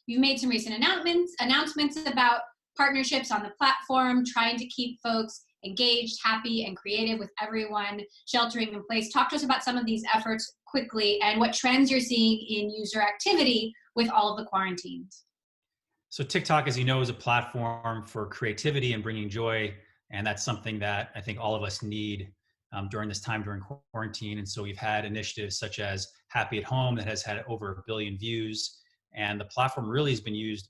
You've made some recent announcements about partnerships on the platform, trying to keep folks engaged, happy, and creative with everyone sheltering in place. Talk to us about some of these efforts quickly and what trends you're seeing in user activity with all of the quarantines. So TikTok, as you know, is a platform for creativity and bringing joy. And that's something that I think all of us need during this time during quarantine. And so we've had initiatives such as Happy at Home that has had over 1 billion views. And the platform really has been used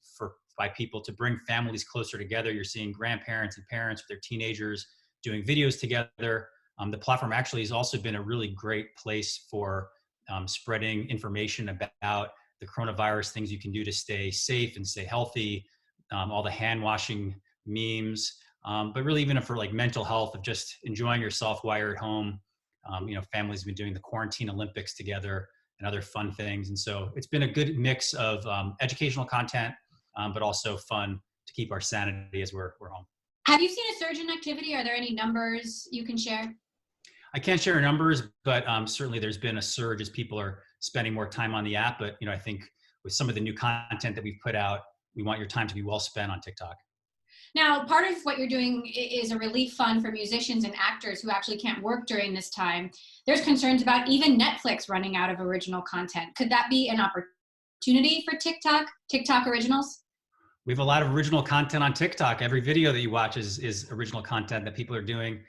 by people to bring families closer together. You're seeing grandparents and parents with their teenagers doing videos together. The platform actually has also been a really great place for spreading information about the coronavirus, things you can do to stay safe and stay healthy, all the hand washing memes, but really even for like mental health of just enjoying yourself while you're at home. Families have been doing the quarantine Olympics together and other fun things. And so it's been a good mix of educational content, but also fun to keep our sanity as we're home. Have you seen a surge in activity? Are there any numbers you can share? I can't share numbers, but certainly there's been a surge as people are spending more time on the app. But I think with some of the new content that we've put out, we want your time to be well spent on TikTok. Now, part of what you're doing is a relief fund for musicians and actors who actually can't work during this time. There's concerns about even Netflix running out of original content. Could that be an opportunity for TikTok originals? We have a lot of original content on TikTok. Every video that you watch is original content that people are doing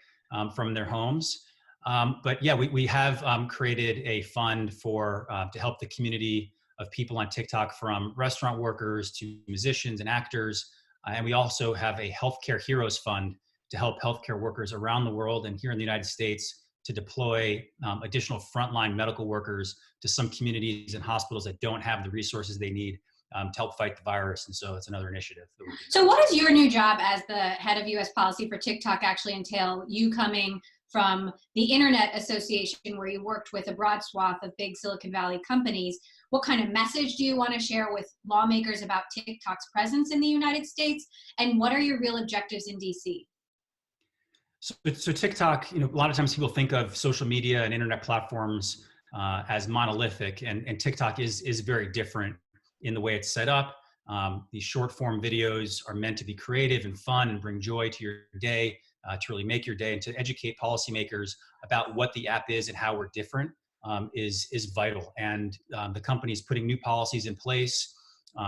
from their homes. But yeah, we have created a fund to help the community of people on TikTok, from restaurant workers to musicians and actors. And we also have a Healthcare Heroes Fund to help healthcare workers around the world and here in the United States to deploy additional frontline medical workers to some communities and hospitals that don't have the resources they need to help fight the virus. And so it's another initiative. So what does your new job as the head of US policy for TikTok actually entail? You coming from the Internet Association, where you worked with a broad swath of big Silicon Valley companies. What kind of message do you want to share with lawmakers about TikTok's presence in the United States? And what are your real objectives in DC? So TikTok, a lot of times people think of social media and internet platforms as monolithic, and TikTok is very different in the way it's set up. These short form videos are meant to be creative and fun and bring joy to your day, to really make your day, and to educate policymakers about what the app is and how we're different is vital. And the company is putting new policies in place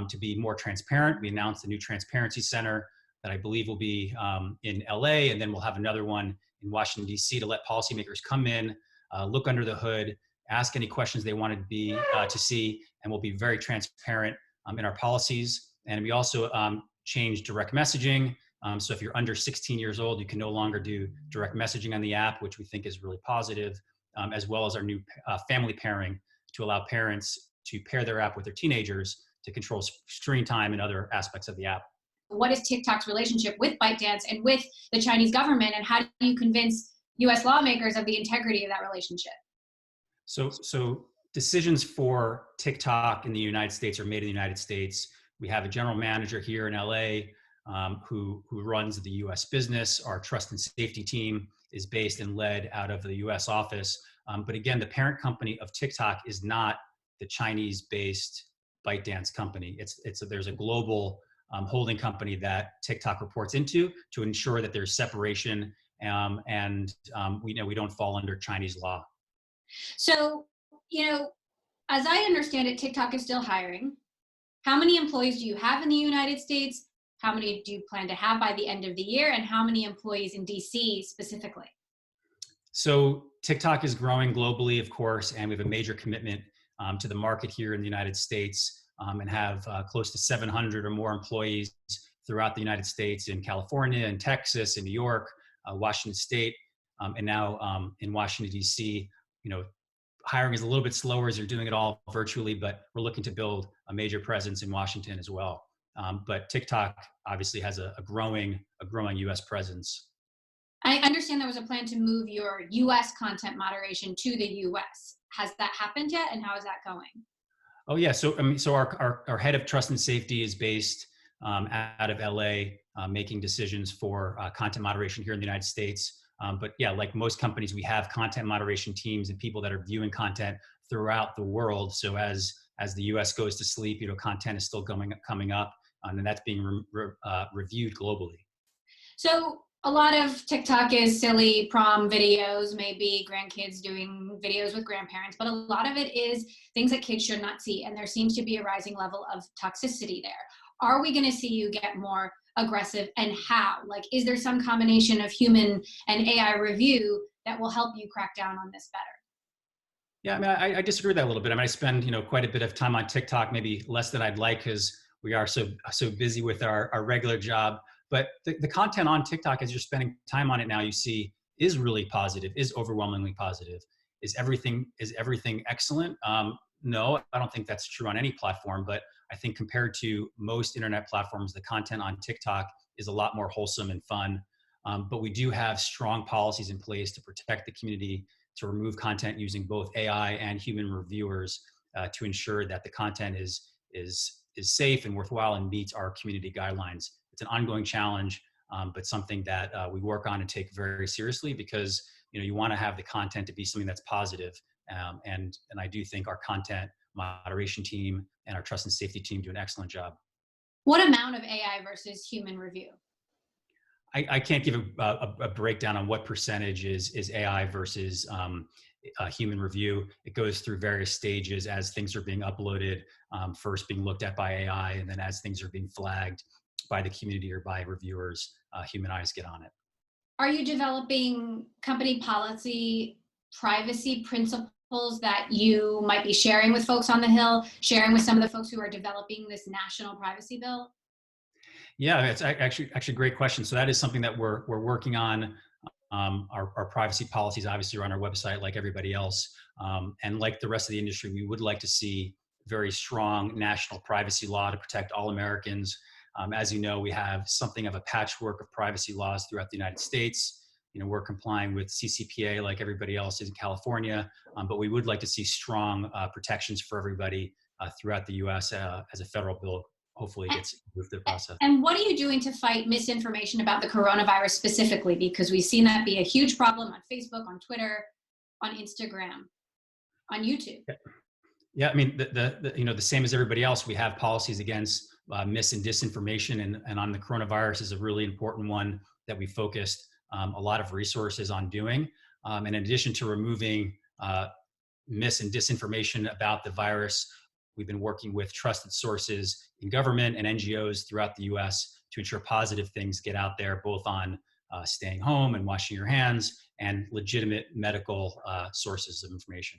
to be more transparent. We announced a new transparency center that I believe will be in LA, and then we'll have another one in Washington, DC, to let policymakers come in, look under the hood, ask any questions they wanted to see, and we'll be very transparent in our policies. And we also changed direct messaging. So if you're under 16 years old, you can no longer do direct messaging on the app, which we think is really positive, as well as our new family pairing to allow parents to pair their app with their teenagers to control screen time and other aspects of the app. What is TikTok's relationship with ByteDance and with the Chinese government, and how do you convince US lawmakers of the integrity of that relationship? So decisions for TikTok in the United States are made in the United States. We have a general manager here in LA who runs the US business. Our trust and safety team is based and led out of the US office. But again, the parent company of TikTok is not the Chinese-based ByteDance company. There's a global holding company that TikTok reports into to ensure that there's separation and we don't fall under Chinese law. So, as I understand it, TikTok is still hiring. How many employees do you have in the United States? How many do you plan to have by the end of the year? And how many employees in DC specifically? So TikTok is growing globally, of course, and we have a major commitment to the market here in the United States, and have close to 700 or more employees throughout the United States, in California and Texas and New York, Washington State, and now in Washington, DC. Hiring is a little bit slower as you're doing it all virtually, but we're looking to build a major presence in Washington as well. But TikTok obviously has a growing US presence. I understand there was a plan to move your US content moderation to the US. Has that happened yet, and how is that going? Oh yeah, so our head of trust and safety is based out of LA, making decisions for content moderation here in the United States. But yeah, like most companies, we have content moderation teams and people that are viewing content throughout the world. So as as the US goes to sleep, content is still coming up, and that's being reviewed globally. So a lot of TikTok is silly prom videos, maybe grandkids doing videos with grandparents, but a lot of it is things that kids should not see. And there seems to be a rising level of toxicity there. Are we going to see you get more aggressive, and how? Like, is there some combination of human and AI review that will help you crack down on this better? Yeah, I mean, I disagree with that a little bit. I mean, I spend quite a bit of time on TikTok, maybe less than I'd like, because we are so busy with our regular job. But the content on TikTok, as you're spending time on it now, you see is really positive, is overwhelmingly positive. Is everything excellent? No, I don't think that's true on any platform. But I think compared to most internet platforms, the content on TikTok is a lot more wholesome and fun. But we do have strong policies in place to protect the community, to remove content using both AI and human reviewers, to ensure that the content is safe and worthwhile and meets our community guidelines. It's an ongoing challenge, but something that we work on and take very seriously, because you want to have the content to be something that's positive. And I do think our content moderation team and our trust and safety team do an excellent job. What amount of AI versus human review? I can't give a breakdown on what percentage is AI versus human review. It goes through various stages as things are being uploaded, first being looked at by AI, and then as things are being flagged by the community or by reviewers, human eyes get on it. Are you developing company policy privacy principles that you might be sharing with folks on the Hill, sharing with some of the folks who are developing this national privacy bill? Yeah, it's actually a great question. So that is something that we're working on. Our privacy policies obviously are on our website, like everybody else. And like the rest of the industry, we would like to see very strong national privacy law to protect all Americans. As you know, we have something of a patchwork of privacy laws throughout the United States. We're complying with CCPA like everybody else is in California, but we would like to see strong protections for everybody throughout the US as a federal bill hopefully gets moved through the process. And what are you doing to fight misinformation about the coronavirus specifically? Because we've seen that be a huge problem on Facebook, on Twitter, on Instagram, on YouTube. Yeah, I mean, the same as everybody else, we have policies against mis and disinformation, and on the coronavirus is a really important one that we focused a lot of resources on doing. And in addition to removing mis and disinformation about the virus, we've been working with trusted sources in government and NGOs throughout the US to ensure positive things get out there, both on staying home and washing your hands and legitimate medical sources of information.